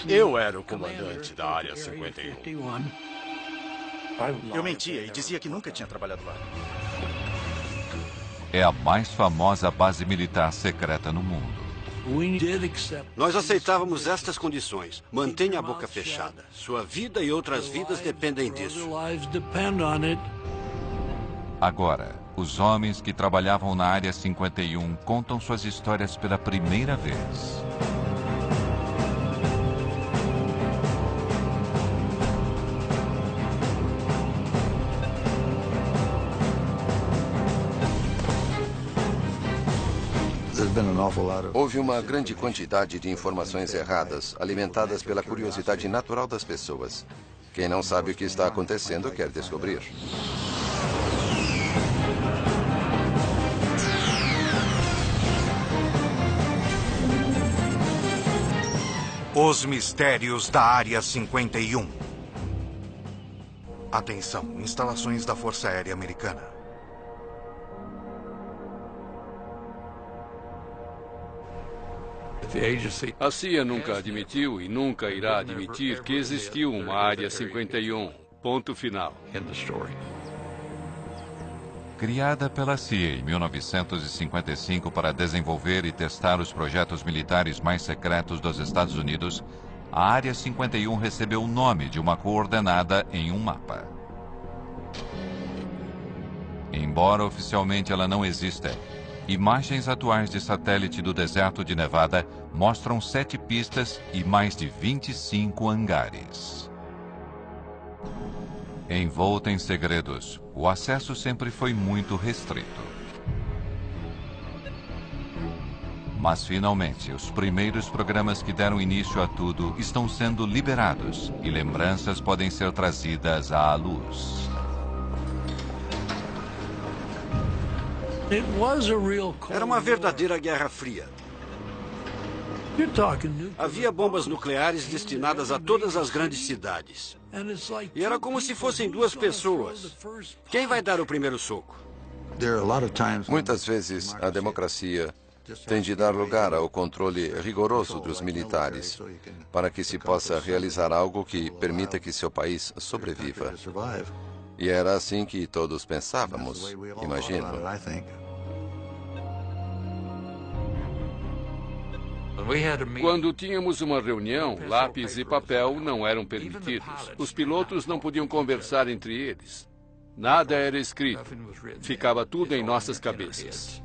Eu era o comandante da Área 51. Eu mentia e dizia que nunca tinha trabalhado lá. É a mais famosa base militar secreta no mundo. Nós aceitávamos estas condições. Mantenha a boca fechada. Sua vida e outras vidas dependem disso. Agora, os homens que trabalhavam na Área 51 contam suas histórias pela primeira vez. Houve uma grande quantidade de informações erradas, alimentadas pela curiosidade natural das pessoas. Quem não sabe o que está acontecendo quer descobrir. Os mistérios da Área 51. Atenção, instalações da Força Aérea Americana. A CIA nunca admitiu e nunca irá admitir que existiu uma Área 51. Ponto final. Criada pela CIA em 1955 para desenvolver e testar os projetos militares mais secretos dos Estados Unidos, a Área 51 recebeu o nome de uma coordenada em um mapa. Embora oficialmente ela não exista, imagens atuais de satélite do deserto de Nevada mostram 7 pistas e mais de 25 hangares. Envolta em segredos, o acesso sempre foi muito restrito. Mas, finalmente, os primeiros programas que deram início a tudo estão sendo liberados e lembranças podem ser trazidas à luz. Era uma verdadeira Guerra Fria. Havia bombas nucleares destinadas a todas as grandes cidades. E era como se fossem duas pessoas. Quem vai dar o primeiro soco? Muitas vezes, a democracia tem de dar lugar ao controle rigoroso dos militares, para que se possa realizar algo que permita que seu país sobreviva. E era assim que todos pensávamos, imagino. Quando tínhamos uma reunião, lápis e papel não eram permitidos. Os pilotos não podiam conversar entre eles. Nada era escrito. Ficava tudo em nossas cabeças.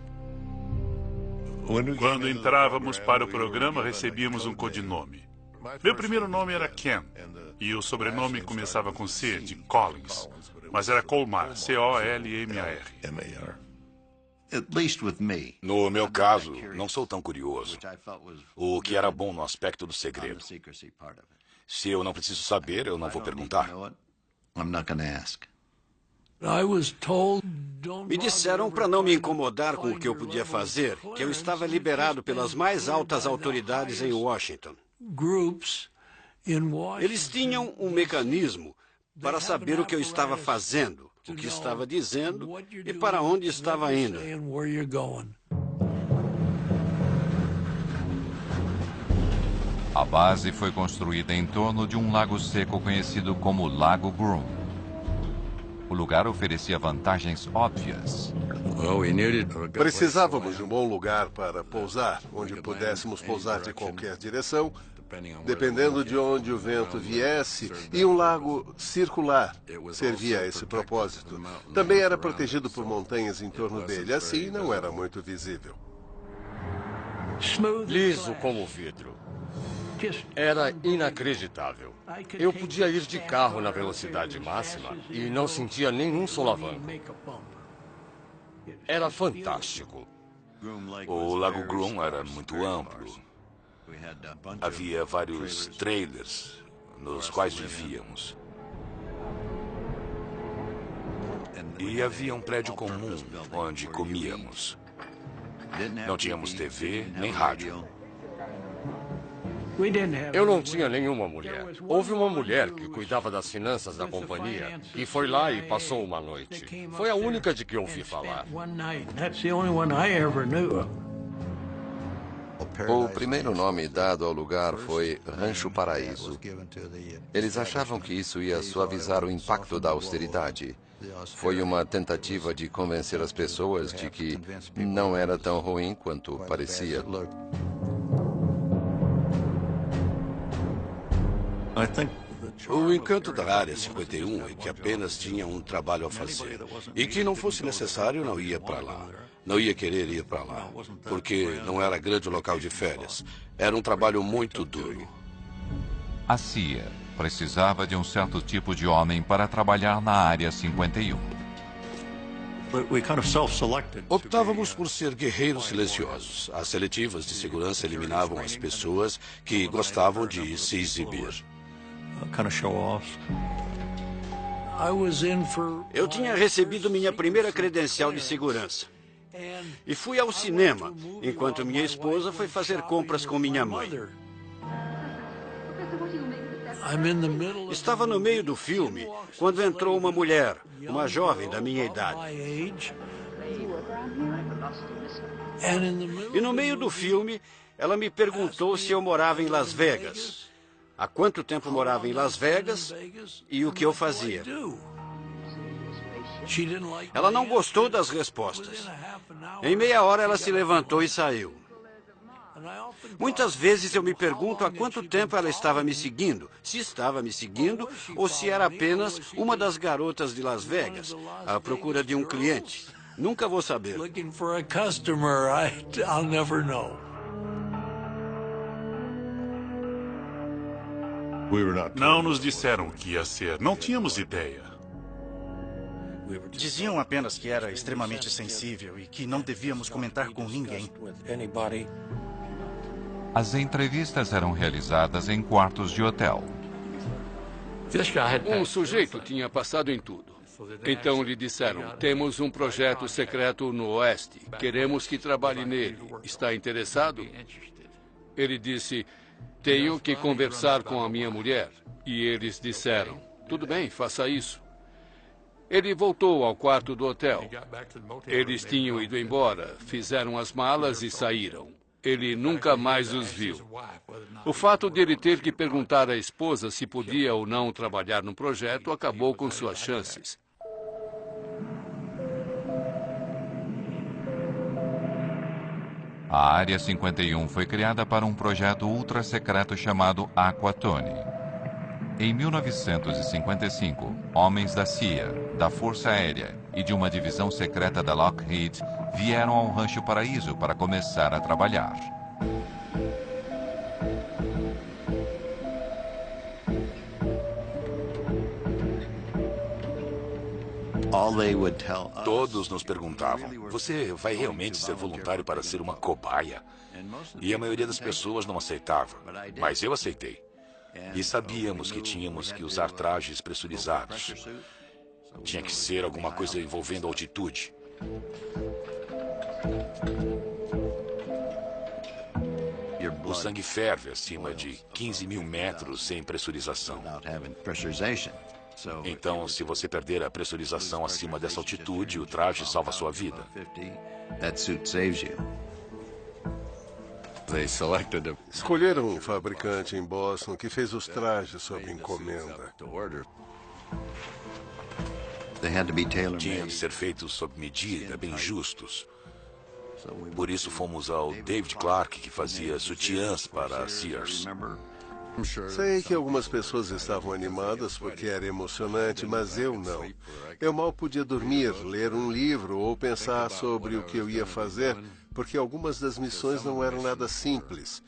Quando entrávamos para o programa, recebíamos um codinome. Meu primeiro nome era Ken, e o sobrenome começava com C, de Collins. Mas era Colmar, C-O-L-M-A-R. No meu caso, não sou tão curioso. O que era bom no aspecto do segredo. Se eu não preciso saber, eu não vou perguntar. Me disseram para não me incomodar com o que eu podia fazer, que eu estava liberado pelas mais altas autoridades em Washington. Eles tinham um mecanismo para saber o que eu estava fazendo, o que estava dizendo e para onde estava indo. A base foi construída em torno de um lago seco conhecido como Lago Groom. O lugar oferecia vantagens óbvias. Precisávamos de um bom lugar para pousar, onde pudéssemos pousar de qualquer direção, dependendo de onde o vento viesse, e um lago circular servia a esse propósito. Também era protegido por montanhas em torno dele, assim não era muito visível. Liso como vidro. Era inacreditável. Eu podia ir de carro na velocidade máxima e não sentia nenhum solavanco. Era fantástico. O Lago Groom era muito amplo. Havia vários trailers nos quais vivíamos. E havia um prédio comum onde comíamos. Não tínhamos TV nem rádio. Eu não tinha nenhuma mulher. Houve uma mulher que cuidava das finanças da companhia e foi lá e passou uma noite. Foi a única de que ouvi falar. O primeiro nome dado ao lugar foi Rancho Paraíso. Eles achavam que isso ia suavizar o impacto da austeridade. Foi uma tentativa de convencer as pessoas de que não era tão ruim quanto parecia. O encanto da Área 51 é que apenas tinha um trabalho a fazer. E que não fosse necessário, não ia para lá. Não ia querer ir para lá. Porque não era grande local de férias. Era um trabalho muito duro. A CIA precisava de um certo tipo de homem para trabalhar na Área 51. Optávamos por ser guerreiros silenciosos. As seletivas de segurança eliminavam as pessoas que gostavam de se exibir. Eu tinha recebido minha primeira credencial de segurança. E fui ao cinema, enquanto minha esposa foi fazer compras com minha mãe. Estava no meio do filme quando entrou uma mulher, uma jovem da minha idade. E no meio do filme, ela me perguntou se eu morava em Las Vegas, há quanto tempo morava em Las Vegas e o que eu fazia. Ela não gostou das respostas. Em meia hora ela se levantou e saiu. Muitas vezes eu me pergunto há quanto tempo ela estava me seguindo, se estava me seguindo ou se era apenas uma das garotas de Las Vegas, à procura de um cliente. Nunca vou saber. Não nos disseram o que ia ser. Não tínhamos ideia. Diziam apenas que era extremamente sensível e que não devíamos comentar com ninguém. As entrevistas eram realizadas em quartos de hotel. Um sujeito tinha passado em tudo. Então lhe disseram, temos um projeto secreto no Oeste. Queremos que trabalhe nele. Está interessado? Ele disse, tenho que conversar com a minha mulher. E eles disseram, tudo bem, faça isso. Ele voltou ao quarto do hotel. Eles tinham ido embora, fizeram as malas e saíram. Ele nunca mais os viu. O fato de ele ter que perguntar à esposa se podia ou não trabalhar no projeto acabou com suas chances. A Área 51 foi criada para um projeto ultra-secreto chamado Aquatone. Em 1955, homens da CIA, da Força Aérea e de uma divisão secreta da Lockheed vieram ao Rancho Paraíso para começar a trabalhar. Todos nos perguntavam, você vai realmente ser voluntário para ser uma cobaia? E a maioria das pessoas não aceitava, mas eu aceitei. E sabíamos que tínhamos que usar trajes pressurizados. Tinha que ser alguma coisa envolvendo altitude. O sangue ferve acima de 15 mil metros sem pressurização. Então, se você perder a pressurização acima dessa altitude, o traje salva sua vida. Escolheram um fabricante em Boston que fez os trajes sob encomenda. Tinham de ser feitos sob medida, bem justos. Por isso fomos ao David Clark, que fazia sutiãs para a Sears. Sei que algumas pessoas estavam animadas porque era emocionante, mas eu não. Eu mal podia dormir, ler um livro ou pensar sobre o que eu ia fazer, porque algumas das missões não eram nada simples.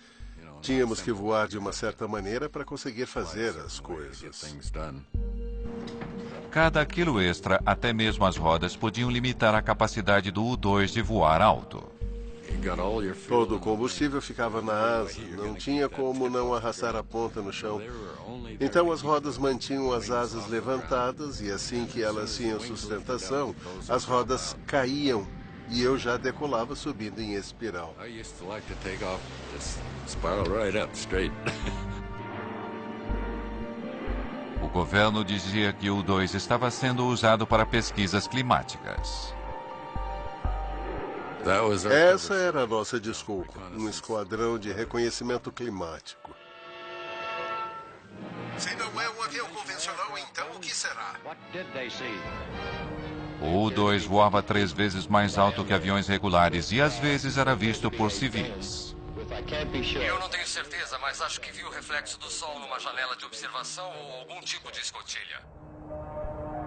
Tínhamos que voar de uma certa maneira para conseguir fazer as coisas. Cada quilo extra, até mesmo as rodas, podiam limitar a capacidade do U-2 de voar alto. Todo o combustível ficava na asa, não tinha como não arrastar a ponta no chão. Então as rodas mantinham as asas levantadas e assim que elas tinham sustentação, as rodas caíam e eu já decolava subindo em espiral. O governo dizia que o U-2 estava sendo usado para pesquisas climáticas. Essa era a nossa desculpa, um esquadrão de reconhecimento climático. Se não é um avião convencional, então o que será? O U-2 voava 3 vezes mais alto que aviões regulares e às vezes era visto por civis. Eu não tenho certeza, mas acho que vi o reflexo do sol numa janela de observação ou algum tipo de escotilha.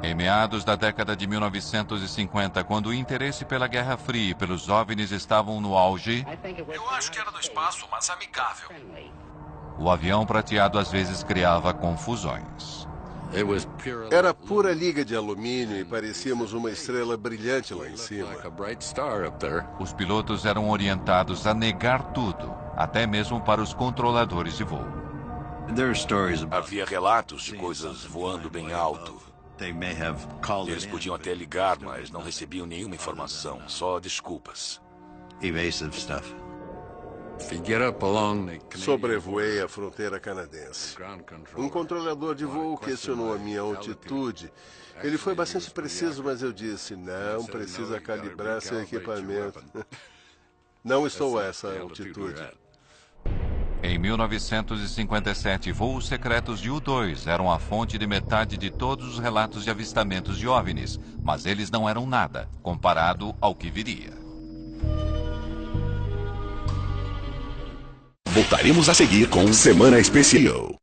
Em meados da década de 1950, quando o interesse pela Guerra Fria e pelos OVNIs estavam no auge, Eu acho que era do espaço, mas amigável. o avião prateado às vezes criava confusões. Era pura liga de alumínio e parecíamos uma estrela brilhante lá em cima. Os pilotos eram orientados a negar tudo, até mesmo para os controladores de voo. Havia relatos de coisas voando bem alto. Eles podiam até ligar, mas não recebiam nenhuma informação, só desculpas. Sobrevoei a fronteira canadense. Um controlador de voo questionou a minha altitude. Ele foi bastante preciso, mas eu disse, não precisa calibrar seu equipamento. Não estou a essa altitude. Em 1957, voos secretos de U-2 eram a fonte de metade de todos os relatos de avistamentos de OVNIs, mas eles não eram nada, comparado ao que viria. Voltaremos a seguir com Semana Especial.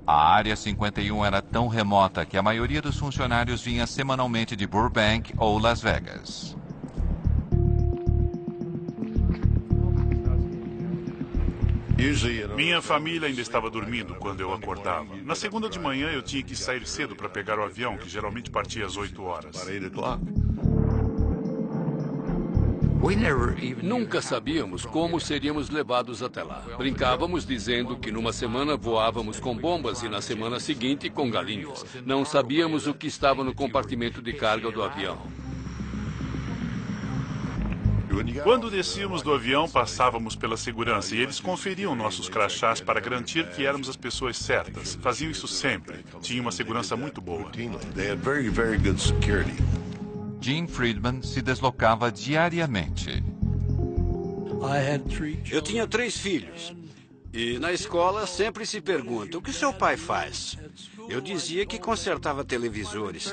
A Área 51 era tão remota que a maioria dos funcionários vinha semanalmente de Burbank ou Las Vegas. Minha família ainda estava dormindo quando eu acordava. Na segunda de manhã eu tinha que sair cedo para pegar o avião, que geralmente partia às 8 horas. Nunca sabíamos como seríamos levados até lá. Brincávamos dizendo que numa semana voávamos com bombas e na semana seguinte com galinhas. Não sabíamos o que estava no compartimento de carga do avião. Quando descíamos do avião, passávamos pela segurança e eles conferiam nossos crachás para garantir que éramos as pessoas certas. Faziam isso sempre. Tinha uma segurança muito boa. Jim Friedman se deslocava diariamente. Eu tinha 3 filhos. E na escola sempre se pergunta, o que seu pai faz? Eu dizia que consertava televisores.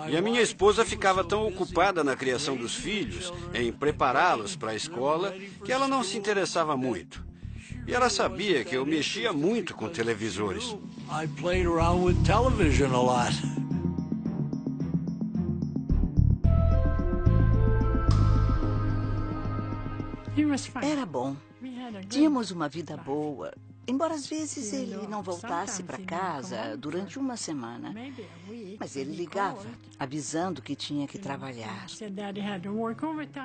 E a minha esposa ficava tão ocupada na criação dos filhos, em prepará-los para a escola, que ela não se interessava muito. E ela sabia que eu mexia muito com televisores. Era bom. Tínhamos uma vida boa. Embora às vezes ele não voltasse para casa durante uma semana. Mas ele ligava, avisando que tinha que trabalhar.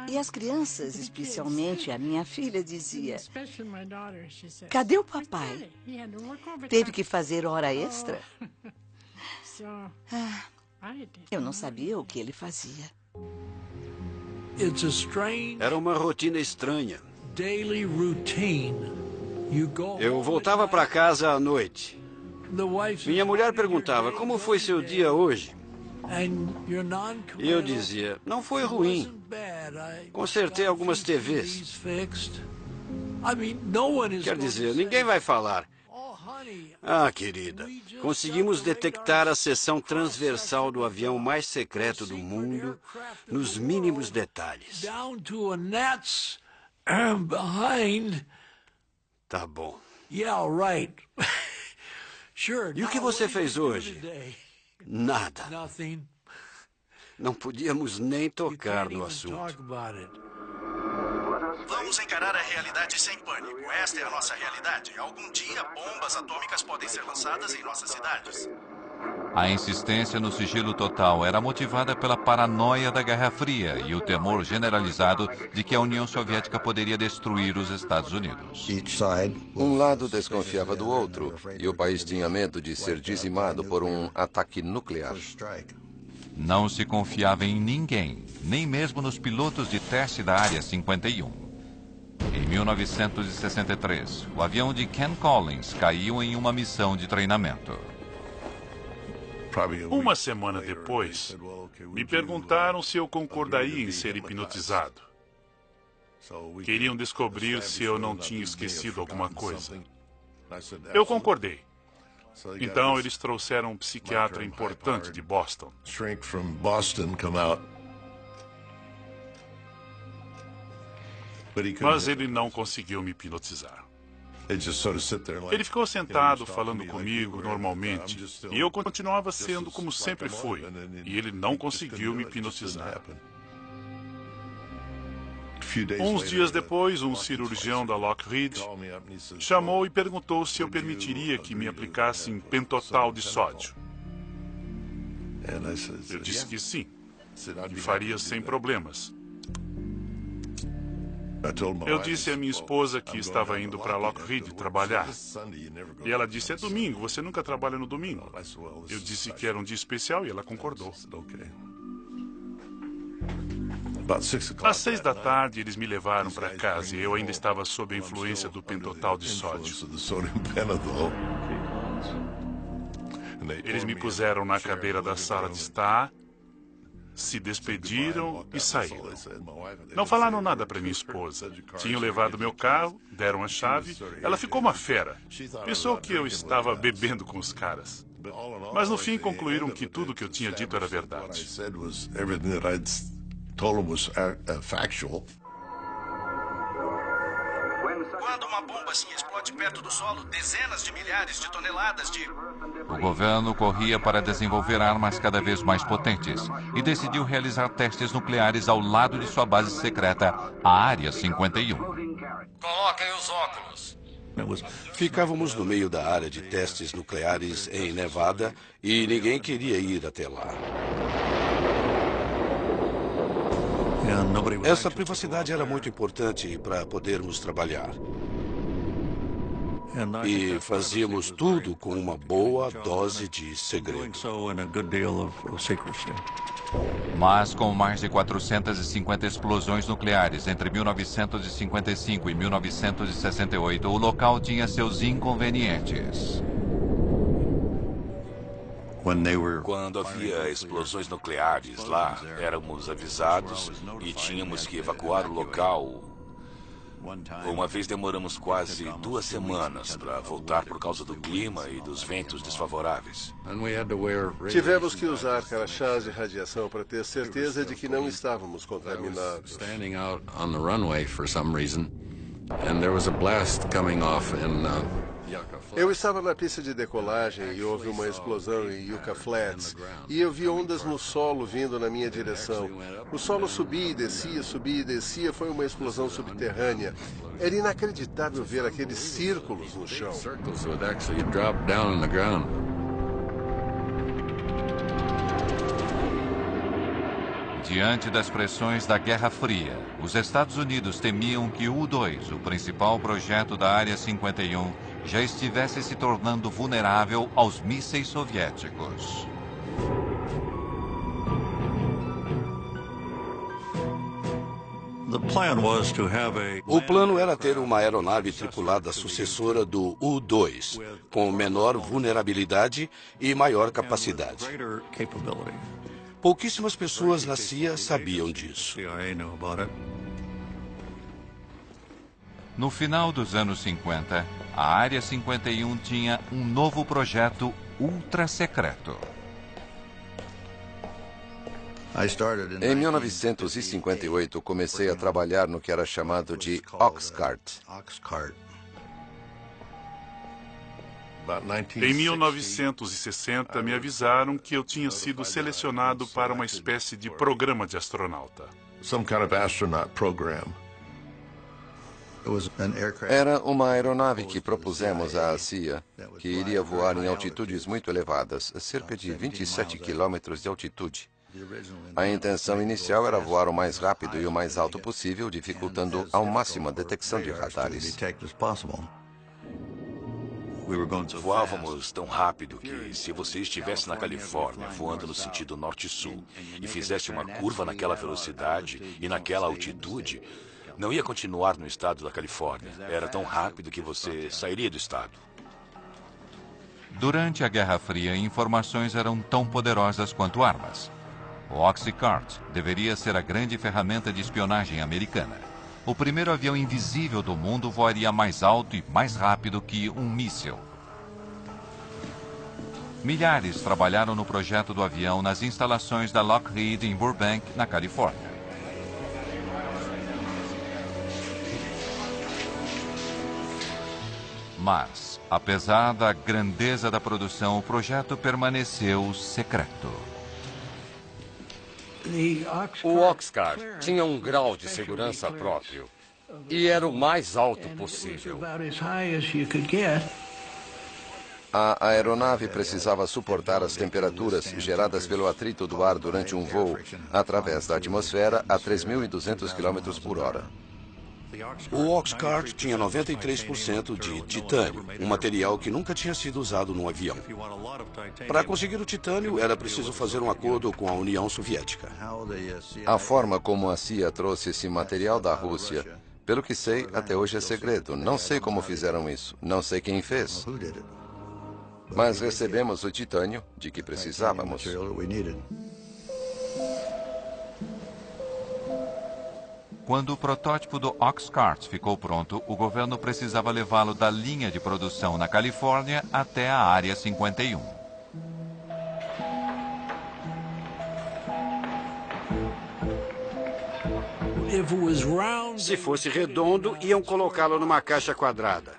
E as crianças, especialmente a minha filha, dizia, cadê o papai? Teve que fazer hora extra? Eu não sabia o que ele fazia. Era uma rotina estranha. Eu voltava para casa à noite. Minha mulher perguntava, como foi seu dia hoje? E eu dizia, não foi ruim. Consertei algumas TVs. Quer dizer, ninguém vai falar. Ah, querida, conseguimos detectar a seção transversal do avião mais secreto do mundo nos mínimos detalhes. Tá bom. E o que você fez hoje? Nada. Não podíamos nem tocar no assunto. Vamos encarar a realidade sem pânico. Esta é a nossa realidade. Algum dia, bombas atômicas podem ser lançadas em nossas cidades. A insistência no sigilo total era motivada pela paranoia da Guerra Fria e o temor generalizado de que a União Soviética poderia destruir os Estados Unidos. Um lado desconfiava do outro e o país tinha medo de ser dizimado por um ataque nuclear. Não se confiava em ninguém, nem mesmo nos pilotos de teste da Área 51. Em 1963, o avião de Ken Collins caiu em uma missão de treinamento. Uma semana depois, me perguntaram se eu concordaria em ser hipnotizado. Queriam descobrir se eu não tinha esquecido alguma coisa. Eu concordei. Então, eles trouxeram um psiquiatra importante de Boston. Mas ele não conseguiu me hipnotizar. Ele ficou sentado falando comigo normalmente, e eu continuava sendo como sempre fui, e ele não conseguiu me hipnotizar. Uns dias depois, um cirurgião da Lockheed chamou e perguntou se eu permitiria que me aplicassem pentotal de sódio. Eu disse que sim, e faria sem problemas. Eu disse à minha esposa que estava indo para Lockheed trabalhar. E ela disse, é domingo, você nunca trabalha no domingo. Eu disse que era um dia especial e ela concordou. Às 6 da tarde, eles me levaram para casa e eu ainda estava sob a influência do pentotal de sódio. Eles me puseram na cadeira da sala de estar, se despediram e saíram. Não falaram nada para minha esposa. Tinham levado meu carro, deram a chave. Ela ficou uma fera. Pensou que eu estava bebendo com os caras. Mas no fim concluíram que tudo que eu tinha dito era verdade. Quando uma bomba assim explode perto do solo, dezenas de milhares de toneladas de... O governo corria para desenvolver armas cada vez mais potentes e decidiu realizar testes nucleares ao lado de sua base secreta, a Área 51. Coloquem os óculos. Ficávamos no meio da área de testes nucleares em Nevada e ninguém queria ir até lá. Essa privacidade era muito importante para podermos trabalhar. E fazíamos tudo com uma boa dose de segredo. Mas com mais de 450 explosões nucleares entre 1955 e 1968, o local tinha seus inconvenientes. Quando havia explosões nucleares lá, éramos avisados e tínhamos que evacuar o local. Uma vez demoramos quase 2 semanas para voltar por causa do clima e dos ventos desfavoráveis. Tivemos que usar crachás de radiação para ter certeza de que não estávamos contaminados. Eu estava na pista de decolagem e houve uma explosão em Yucca Flats. E eu vi ondas no solo vindo na minha direção. O solo subia e descia. Foi uma explosão subterrânea. Era inacreditável ver aqueles círculos no chão. Diante das pressões da Guerra Fria, os Estados Unidos temiam que o U-2, o principal projeto da Área 51, já estivesse se tornando vulnerável aos mísseis soviéticos. O plano era ter uma aeronave tripulada sucessora do U-2, com menor vulnerabilidade e maior capacidade. Pouquíssimas pessoas na CIA sabiam disso. No final dos anos 50, a Área 51 tinha um novo projeto ultra secreto. Em 1958, comecei a trabalhar no que era chamado de Oxcart. Em 1960, me avisaram que eu tinha sido selecionado para uma espécie de programa de astronauta. Era uma aeronave que propusemos à CIA, que iria voar em altitudes muito elevadas, cerca de 27 quilômetros de altitude. A intenção inicial era voar o mais rápido e o mais alto possível, dificultando ao máximo a detecção de radares. Voávamos tão rápido que, se você estivesse na Califórnia, voando no sentido norte-sul, e fizesse uma curva naquela velocidade e naquela altitude, Não ia continuar no estado da Califórnia. Era tão rápido que você sairia do estado. Durante a Guerra Fria, informações eram tão poderosas quanto armas. O Oxycart deveria ser a grande ferramenta de espionagem americana. O primeiro avião invisível do mundo voaria mais alto e mais rápido que um míssil. Milhares trabalharam no projeto do avião nas instalações da Lockheed em Burbank, na Califórnia. Mas, apesar da grandeza da produção, o projeto permaneceu secreto. O Oxcart tinha um grau de segurança próprio e era o mais alto possível. A aeronave precisava suportar as temperaturas geradas pelo atrito do ar durante um voo através da atmosfera a 3.200 km por hora. O Oxcart tinha 93% de titânio, um material que nunca tinha sido usado num avião. Para conseguir o titânio, era preciso fazer um acordo com a União Soviética. A forma como a CIA trouxe esse material da Rússia, pelo que sei, até hoje é segredo. Não sei como fizeram isso, não sei quem fez. Mas recebemos o titânio de que precisávamos. Quando o protótipo do Oxcart ficou pronto, o governo precisava levá-lo da linha de produção na Califórnia até a Área 51. Se fosse redondo, iam colocá-lo numa caixa quadrada.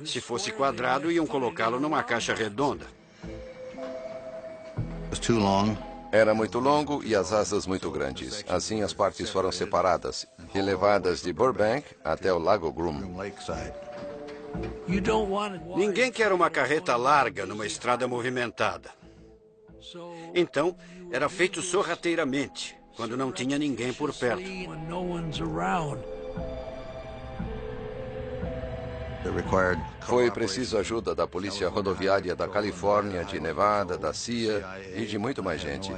Se fosse quadrado, iam colocá-lo numa caixa redonda. Era muito longo e as asas muito grandes. Assim, as partes foram separadas e levadas de Burbank até o Lago Groom. Ninguém quer uma carreta larga numa estrada movimentada. Então, era feito sorrateiramente, quando não tinha ninguém por perto. Foi preciso ajuda da Polícia Rodoviária da Califórnia, de Nevada, da CIA e de muito mais gente.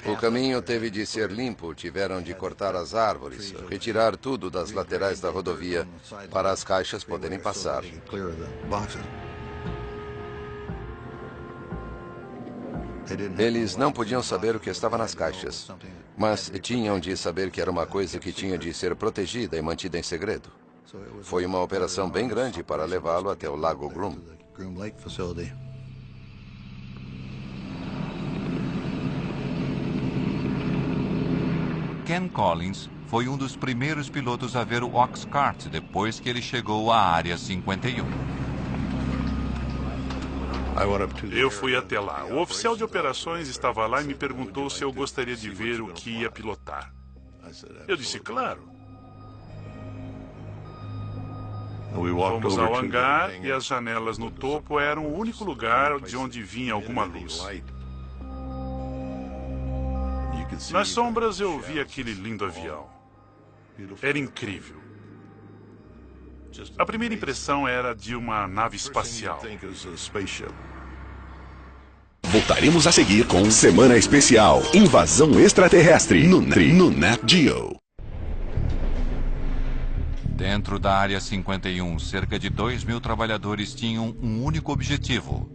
O caminho teve de ser limpo, tiveram de cortar as árvores, retirar tudo das laterais da rodovia para as caixas poderem passar. Eles não podiam saber o que estava nas caixas, mas tinham de saber que era uma coisa que tinha de ser protegida e mantida em segredo. Foi uma operação bem grande para levá-lo até o Lago Groom. Ken Collins foi um dos primeiros pilotos a ver o Oxcart depois que ele chegou à Área 51. Eu fui até lá. O oficial de operações estava lá e me perguntou se eu gostaria de ver o que ia pilotar. Eu disse, claro. Fomos ao hangar e as janelas no topo eram o único lugar de onde vinha alguma luz. Nas sombras eu vi aquele lindo avião. Era incrível. A primeira impressão era de uma nave espacial. Voltaremos a seguir com Semana Especial Invasão Extraterrestre no Nat Geo. Dentro da Área 51, cerca de 2.000 trabalhadores tinham um único objetivo: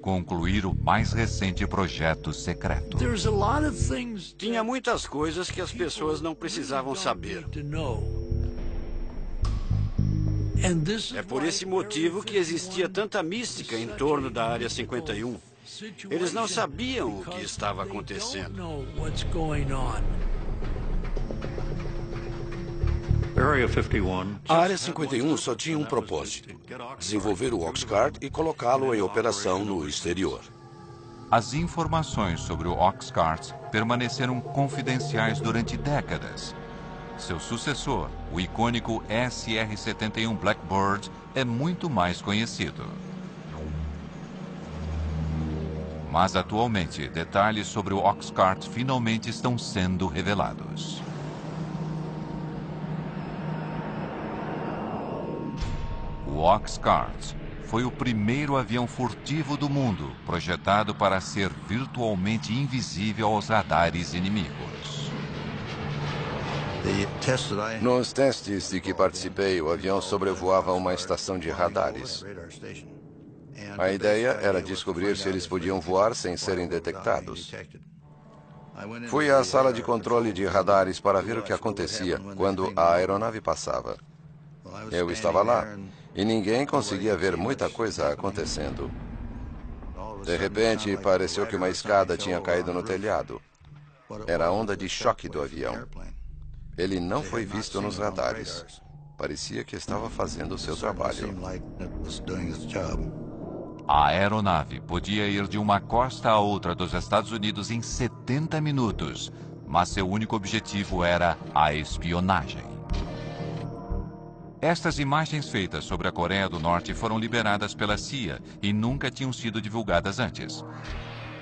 concluir o mais recente projeto secreto. Tinha muitas coisas que as pessoas não precisavam saber. É por esse motivo que existia tanta mística em torno da Área 51. Eles não sabiam o que estava acontecendo. A Área 51 só tinha um propósito: desenvolver o Oxcart e colocá-lo em operação no exterior. As informações sobre o Oxcart permaneceram confidenciais durante décadas. Seu sucessor, o icônico SR-71 Blackbird, é muito mais conhecido. Mas atualmente, detalhes sobre o Oxcart finalmente estão sendo revelados. O Oxcart foi o primeiro avião furtivo do mundo, projetado para ser virtualmente invisível aos radares inimigos. Nos testes de que participei, o avião sobrevoava uma estação de radares. A ideia era descobrir se eles podiam voar sem serem detectados. Fui à sala de controle de radares para ver o que acontecia quando a aeronave passava. Eu estava lá e ninguém conseguia ver muita coisa acontecendo. De repente, pareceu que uma escada tinha caído no telhado. Era a onda de choque do avião. Ele não foi visto nos radares. Parecia que estava fazendo o seu trabalho. A aeronave podia ir de uma costa a outra dos Estados Unidos em 70 minutos, mas seu único objetivo era a espionagem. Estas imagens feitas sobre a Coreia do Norte foram liberadas pela CIA e nunca tinham sido divulgadas antes.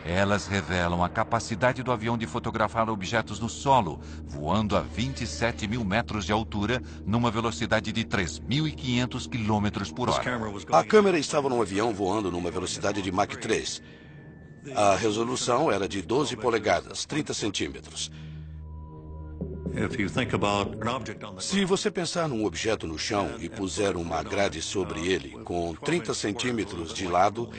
Elas revelam a capacidade do avião de fotografar objetos no solo, voando a 27 mil metros de altura, numa velocidade de 3.500 km por hora. A câmera estava num avião voando numa velocidade de Mach 3. A resolução era de 12 polegadas, 30 centímetros. Se você pensar num objeto no chão e puser uma grade sobre ele com 30 centímetros de lado,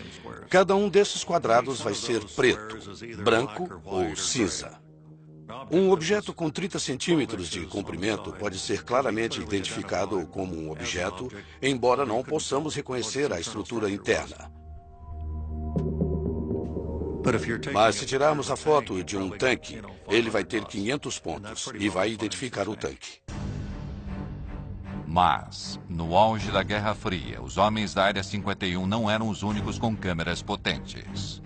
cada um desses quadrados vai ser preto, branco ou cinza. Um objeto com 30 centímetros de comprimento pode ser claramente identificado como um objeto, embora não possamos reconhecer a estrutura interna. Mas se tirarmos a foto de um tanque, ele vai ter 500 pontos e vai identificar o tanque. Mas, no auge da Guerra Fria, os homens da Área 51 não eram os únicos com câmeras potentes.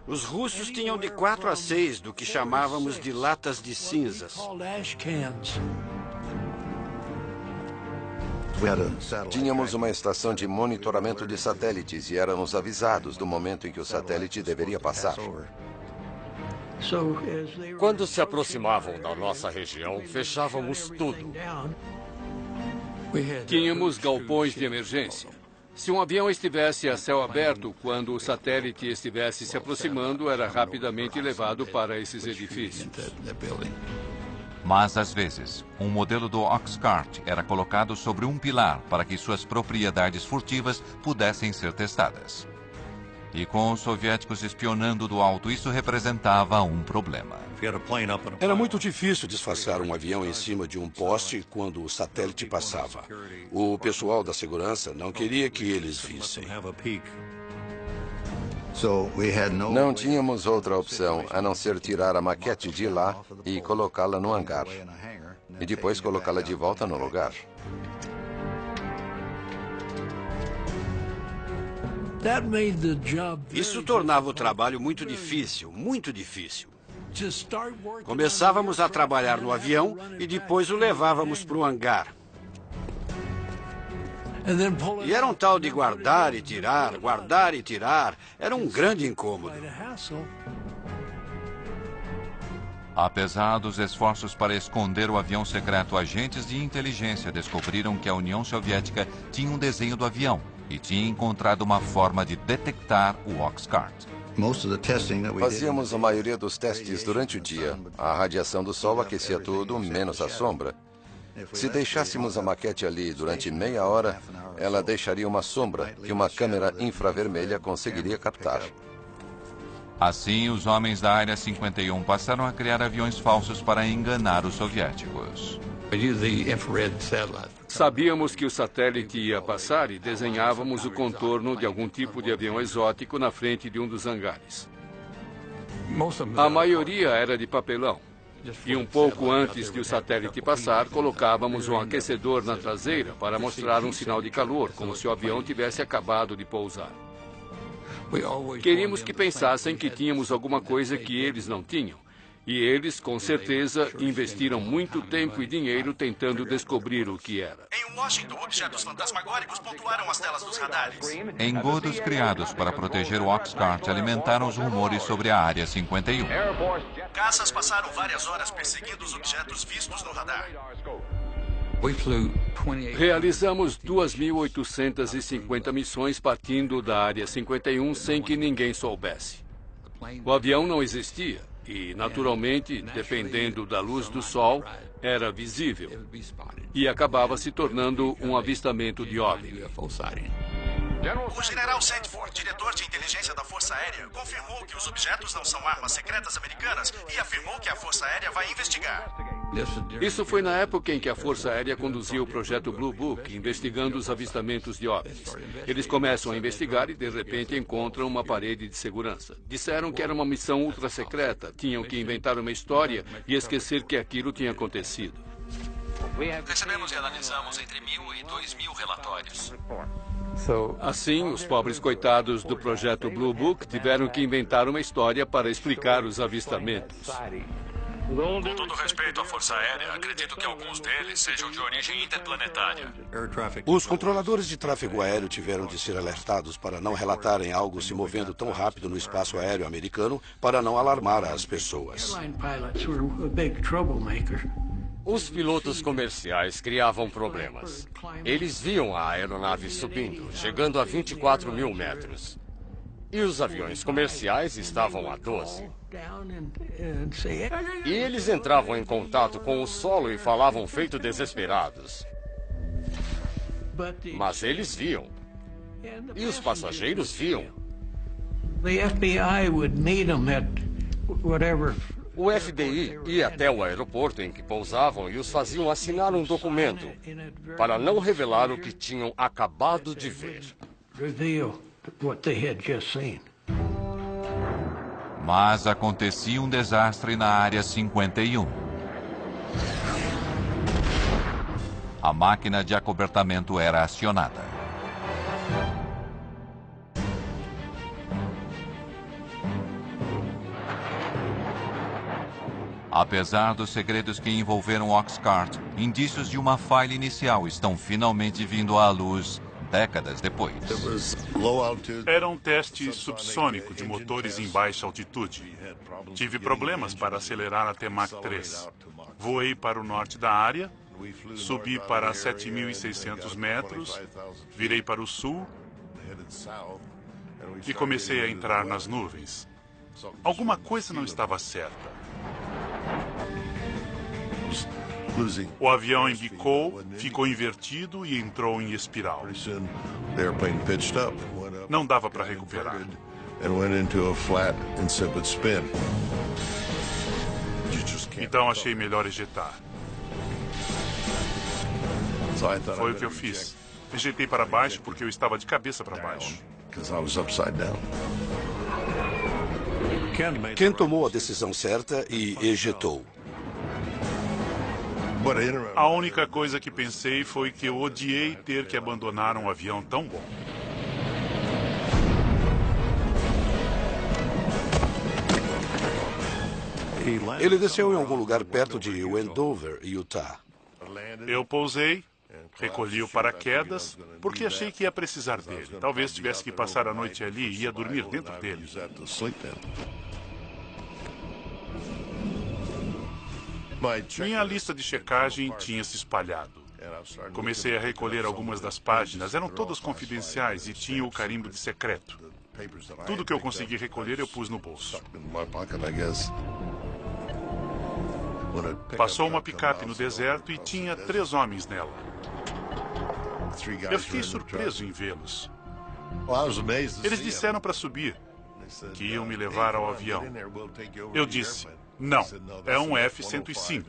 Os russos tinham de 4 a 6 do que chamávamos de latas de cinzas. Tínhamos uma estação de monitoramento de satélites e éramos avisados do momento em que o satélite deveria passar. Quando se aproximavam da nossa região, fechávamos tudo. Tínhamos galpões de emergência. Se um avião estivesse a céu aberto quando o satélite estivesse se aproximando, era rapidamente levado para esses edifícios. Mas, às vezes, um modelo do Oxcart era colocado sobre um pilar para que suas propriedades furtivas pudessem ser testadas. E com os soviéticos espionando do alto, isso representava um problema. Era muito difícil disfarçar um avião em cima de um poste quando o satélite passava. O pessoal da segurança não queria que eles vissem. Não tínhamos outra opção a não ser tirar a maquete de lá e colocá-la no hangar. E depois colocá-la de volta no lugar. Isso tornava o trabalho muito difícil, muito difícil. Começávamos a trabalhar no avião e depois o levávamos para o hangar. E era um tal de guardar e tirar, guardar e tirar. Era um grande incômodo. Apesar dos esforços para esconder o avião secreto, agentes de inteligência descobriram que a União Soviética tinha um desenho do avião e tinha encontrado uma forma de detectar o Oxcart. Fazíamos a maioria dos testes durante o dia. A radiação do sol aquecia tudo, menos a sombra. Se deixássemos a maquete ali durante meia hora, ela deixaria uma sombra que uma câmera infravermelha conseguiria captar. Assim, os homens da Área 51 passaram a criar aviões falsos para enganar os soviéticos. Sabíamos que o satélite ia passar e desenhávamos o contorno de algum tipo de avião exótico na frente de um dos hangares. A maioria era de papelão. E um pouco antes de o satélite passar, colocávamos um aquecedor na traseira para mostrar um sinal de calor, como se o avião tivesse acabado de pousar. Queríamos que pensassem que tínhamos alguma coisa que eles não tinham. E eles, com certeza, investiram muito tempo e dinheiro tentando descobrir o que era. Em Washington, objetos fantasmagóricos pontuaram as telas dos radares. Engodos criados para proteger o Oxcart alimentaram os rumores sobre a Área 51. Caças passaram várias horas perseguindo os objetos vistos no radar. Realizamos 2.850 missões partindo da Área 51 sem que ninguém soubesse. O avião não existia e, naturalmente, dependendo da luz do sol, era visível e acabava se tornando um avistamento de OVNI. O general Sandford, diretor de inteligência da Força Aérea, confirmou que os objetos não são armas secretas americanas e afirmou que a Força Aérea vai investigar. Isso foi na época em que a Força Aérea conduzia o projeto Blue Book, investigando os avistamentos de OVNIs. Eles começam a investigar e, de repente, encontram uma parede de segurança. Disseram que era uma missão ultra secreta, tinham que inventar uma história e esquecer que aquilo tinha acontecido. Recebemos e analisamos entre 1.000 e 2.000 relatórios. Assim, os pobres coitados do projeto Blue Book tiveram que inventar uma história para explicar os avistamentos. Com todo respeito à Força Aérea, acredito que alguns deles sejam de origem interplanetária. Os controladores de tráfego aéreo tiveram de ser alertados para não relatarem algo se movendo tão rápido no espaço aéreo americano para não alarmar as pessoas. Os pilotos comerciais criavam problemas. Eles viam a aeronave subindo, chegando a 24.000 metros. E os aviões comerciais estavam a 12. E eles entravam em contato com o solo e falavam feito desesperados. Mas eles viam. E os passageiros viam. O FBI ia até o aeroporto em que pousavam e os faziam assinar um documento para não revelar o que tinham acabado de ver. Mas acontecia um desastre na Área 51. A máquina de acobertamento era acionada. Apesar dos segredos que envolveram Oxcart, indícios de uma falha inicial estão finalmente vindo à luz décadas depois. Era um teste subsônico de motores em baixa altitude. Tive problemas para acelerar até Mach 3. Voei para o norte da área, subi para 7.600 metros, virei para o sul e comecei a entrar nas nuvens. Alguma coisa não estava certa. O avião embicou, ficou invertido e entrou em espiral. Não dava para recuperar. Então achei melhor ejetar. Foi o que eu fiz. Ejetei para baixo porque eu estava de cabeça para baixo. Ken tomou a decisão certa e ejetou. A única coisa que pensei foi que eu odiei ter que abandonar um avião tão bom. Ele desceu em algum lugar perto de Wendover, Utah. Eu pousei, recolhi o paraquedas, porque achei que ia precisar dele. Talvez tivesse que passar a noite ali e ia dormir dentro dele. Minha lista de checagem tinha se espalhado. Comecei a recolher algumas das páginas, eram todas confidenciais e tinham o carimbo de secreto. Tudo que eu consegui recolher eu pus no bolso. Passou uma picape no deserto e tinha 3 homens nela. Eu fiquei surpreso em vê-los. Eles disseram para subir, que iam me levar ao avião. Eu disse, não, é um F-105.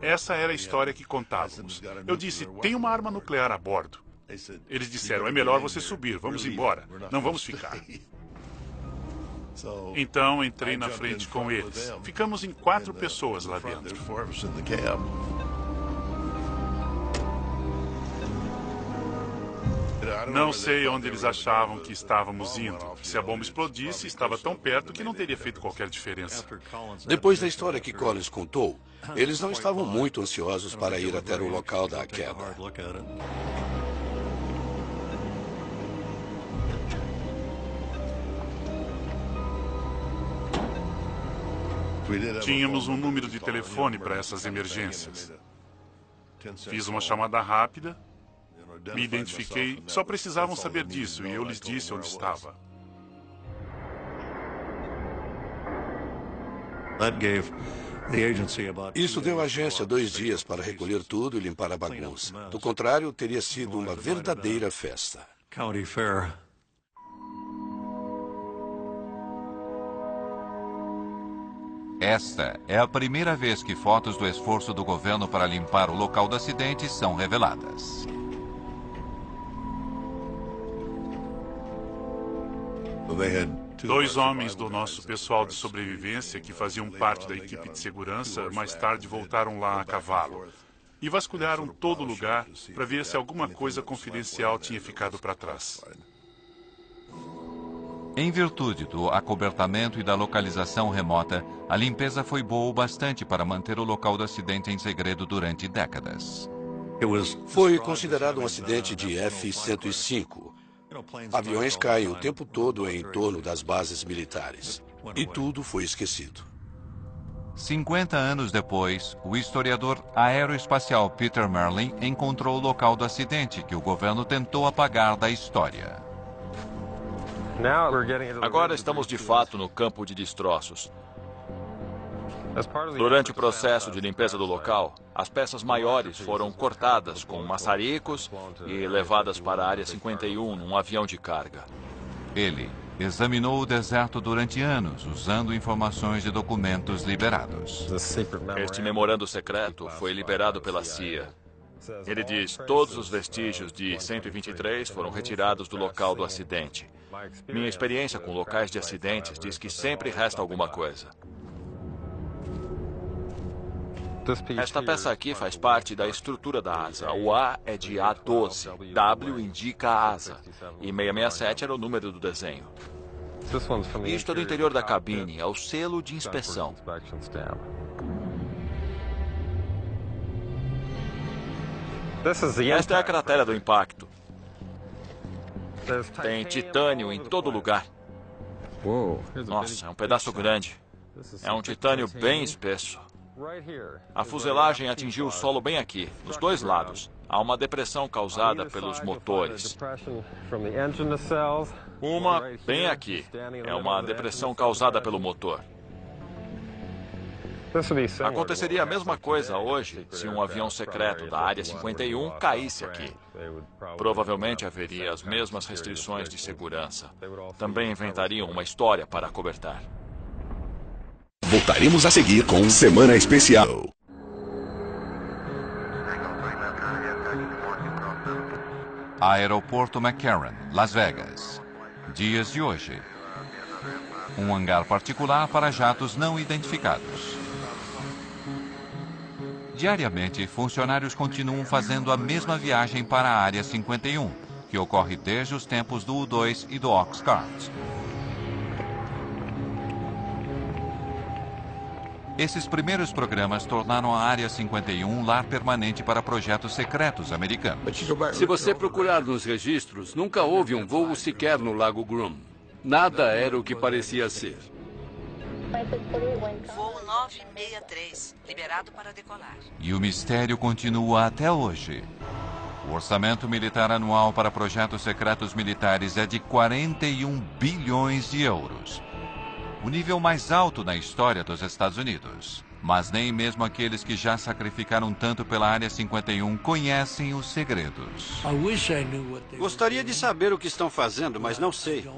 Essa era a história que contávamos. Eu disse, tem uma arma nuclear a bordo. Eles disseram, é melhor você subir, vamos embora, não vamos ficar. Então entrei na frente com eles. Ficamos em 4 pessoas lá dentro. Não sei onde eles achavam que estávamos indo. Se a bomba explodisse, estava tão perto que não teria feito qualquer diferença. Depois da história que Collins contou, eles não estavam muito ansiosos para ir até o local da queda. Tínhamos um número de telefone para essas emergências. Fiz uma chamada rápida. Me identifiquei, só precisavam saber disso e eu lhes disse onde estava. Isso deu à agência 2 dias para recolher tudo e limpar a bagunça. Do contrário, teria sido uma verdadeira festa. Esta é a primeira vez que fotos do esforço do governo para limpar o local do acidente são reveladas. Dois homens do nosso pessoal de sobrevivência, que faziam parte da equipe de segurança, mais tarde voltaram lá a cavalo e vasculharam todo o lugar para ver se alguma coisa confidencial tinha ficado para trás. Em virtude do acobertamento e da localização remota, a limpeza foi boa o bastante para manter o local do acidente em segredo durante décadas. Foi considerado um acidente de F-105. Aviões caem o tempo todo em torno das bases militares. E tudo foi esquecido. 50 anos depois, o historiador aeroespacial Peter Merlin encontrou o local do acidente que o governo tentou apagar da história. Agora estamos de fato no campo de destroços. Durante o processo de limpeza do local, as peças maiores foram cortadas com maçaricos e levadas para a Área 51 num avião de carga. Ele examinou o deserto durante anos, usando informações de documentos liberados. Este memorando secreto foi liberado pela CIA. Ele diz: todos os vestígios de 123 foram retirados do local do acidente. Minha experiência com locais de acidentes diz que sempre resta alguma coisa. Esta peça aqui faz parte da estrutura da asa. O A é de A12, W indica a asa, e 667 era o número do desenho. Isto é do interior da cabine, é o selo de inspeção. Esta é a cratera do impacto. Tem titânio em todo lugar. Nossa, é um pedaço grande. É um titânio bem espesso. A fuselagem atingiu o solo bem aqui, nos dois lados. Há uma depressão causada pelos motores. Uma bem aqui. É uma depressão causada pelo motor. Aconteceria a mesma coisa hoje se um avião secreto da Área 51 caísse aqui. Provavelmente haveria as mesmas restrições de segurança. Também inventariam uma história para acobertar. Voltaremos a seguir com Semana Especial. Aeroporto McCarran, Las Vegas. Dias de hoje. Um hangar particular para jatos não identificados. Diariamente, funcionários continuam fazendo a mesma viagem para a Área 51, que ocorre desde os tempos do U-2 e do Oxcart. Esses primeiros programas tornaram a Área 51 um lar permanente para projetos secretos americanos. Se você procurar nos registros, nunca houve um voo sequer no Lago Groom. Nada era o que parecia ser. Voo 963, liberado para decolar. E o mistério continua até hoje. O orçamento militar anual para projetos secretos militares é de 41 bilhões de euros. O nível mais alto na história dos Estados Unidos. Mas nem mesmo aqueles que já sacrificaram tanto pela Área 51 conhecem os segredos. Gostaria de saber o que estão fazendo, mas não sei.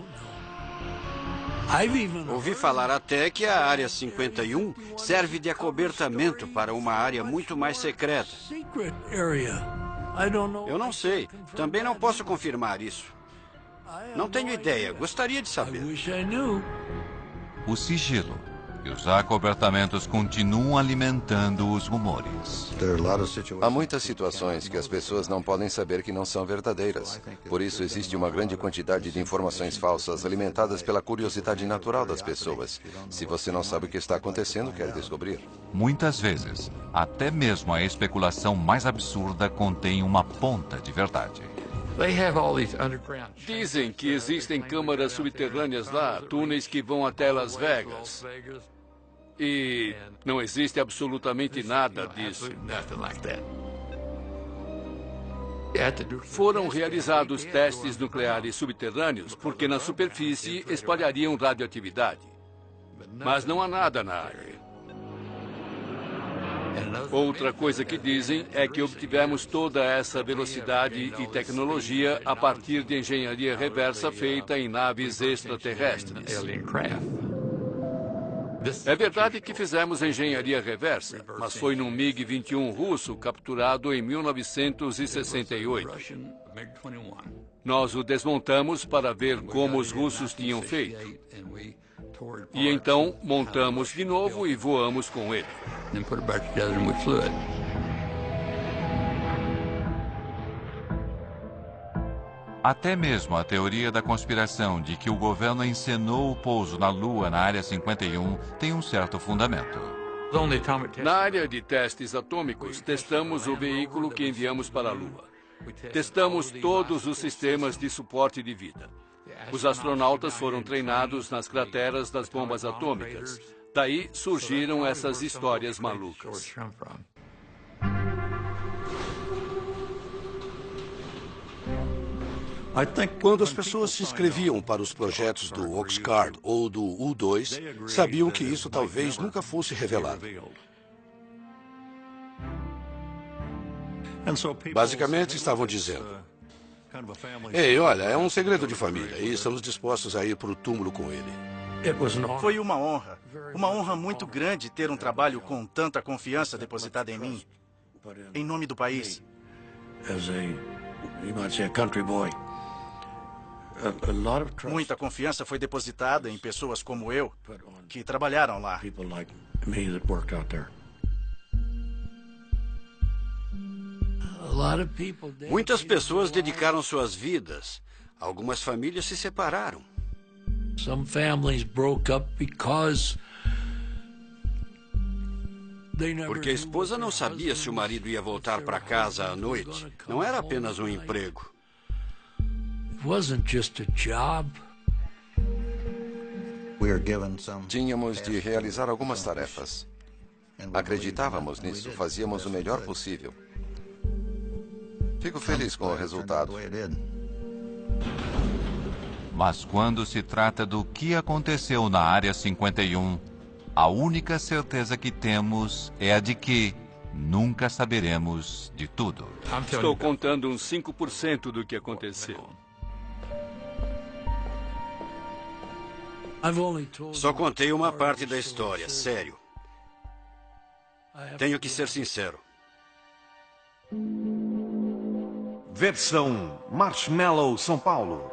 Ouvi falar até que a Área 51 serve de acobertamento para uma área muito mais secreta. Eu não sei. Também não posso confirmar isso. Não tenho ideia. Gostaria de saber. O sigilo e os acobertamentos continuam alimentando os rumores. Há muitas situações que as pessoas não podem saber que não são verdadeiras. Por isso existe uma grande quantidade de informações falsas alimentadas pela curiosidade natural das pessoas. Se você não sabe o que está acontecendo, quer descobrir. Muitas vezes, até mesmo a especulação mais absurda contém uma ponta de verdade. Dizem que existem câmaras subterrâneas lá, túneis que vão até Las Vegas. E não existe absolutamente nada disso. Foram realizados testes nucleares subterrâneos porque na superfície espalhariam radioatividade. Mas não há nada na área. Outra coisa que dizem é que obtivemos toda essa velocidade e tecnologia a partir de engenharia reversa feita em naves extraterrestres. É verdade que fizemos engenharia reversa, mas foi num MiG-21 russo capturado em 1968. Nós o desmontamos para ver como os russos tinham feito. E então montamos de novo e voamos com ele. Até mesmo a teoria da conspiração de que o governo encenou o pouso na Lua na Área 51 tem um certo fundamento. Na área de testes atômicos, testamos o veículo que enviamos para a Lua. Testamos todos os sistemas de suporte de vida. Os astronautas foram treinados nas crateras das bombas atômicas. Daí surgiram essas histórias malucas. Quando as pessoas se inscreviam para os projetos do Oxcart ou do U-2, sabiam que isso talvez nunca fosse revelado. Basicamente, estavam dizendo: ei, olha, é um segredo de família e estamos dispostos a ir para o túmulo com ele. Foi uma honra muito grande ter um trabalho com tanta confiança depositada em mim, em nome do país. Muita confiança foi depositada em pessoas como eu, que trabalharam lá. Muitas pessoas dedicaram suas vidas. Algumas famílias se separaram. Porque a esposa não sabia se o marido ia voltar para casa à noite. Não era apenas um emprego. Tínhamos de realizar algumas tarefas. Acreditávamos nisso, fazíamos o melhor possível. Fico feliz com o resultado. Mas quando se trata do que aconteceu na Área 51, a única certeza que temos é a de que nunca saberemos de tudo. Estou contando uns 5% do que aconteceu. Só contei uma parte da história, sério. Tenho que ser sincero. Versão Marshmallow São Paulo.